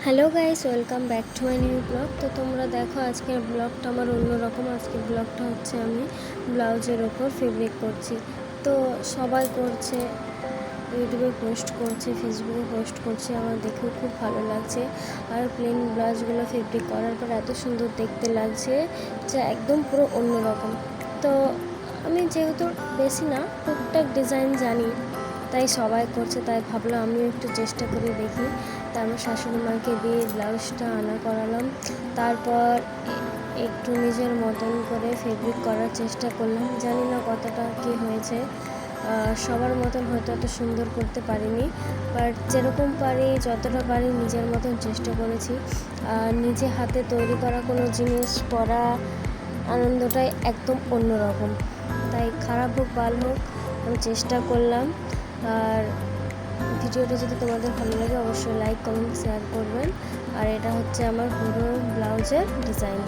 Hello guys, welcome back to my new blog. তো তোমরা দেখো আজকের ব্লগটা আমার অন্যরকম। আজকের ব্লগটা হচ্ছে আমি ব্লাউজের ওপর ফেব্রিক করছি। তো সবাই করছে, ইউটিউবে পোস্ট করছে, ফেসবুকে পোস্ট করছে, আমার দেখেও খুব ভালো লাগছে। আর প্লেন ব্লাউজগুলো ফেব্রিক করার পর এত সুন্দর দেখতে লাগছে যে একদম পুরো অন্যরকম। তো আমি যেহেতু বেশি না, টুকটাক ডিজাইন জানি, তাই সবাই করছে, তাই ভাবলাম আমিও একটু চেষ্টা করে দেখি। তা আমার শাশুড়ি মাকে দিয়ে ব্লাউজটা আনা করালাম। তারপর একটু নিজের মতন করে ফেব্রিক করার চেষ্টা করলাম। জানি না কতটা কী হয়েছে, সবার মতন হয়তো এত সুন্দর করতে পারিনি, বাট যেরকম পারি, যতটা পারি নিজের মতন চেষ্টা করেছি। নিজে হাতে তৈরি করা কোনো জিনিস পরা আনন্দটাই একদম অন্যরকম। তাই খারাপ হোক ভালো হোক, আমি চেষ্টা করলাম। আর ভিডিওটা যদি তোমাদের ভালো লাগে অবশ্যই লাইক, কমেন্ট, শেয়ার করবেন। আর এটা হচ্ছে আমার পুরো ব্লাউজের ডিজাইন।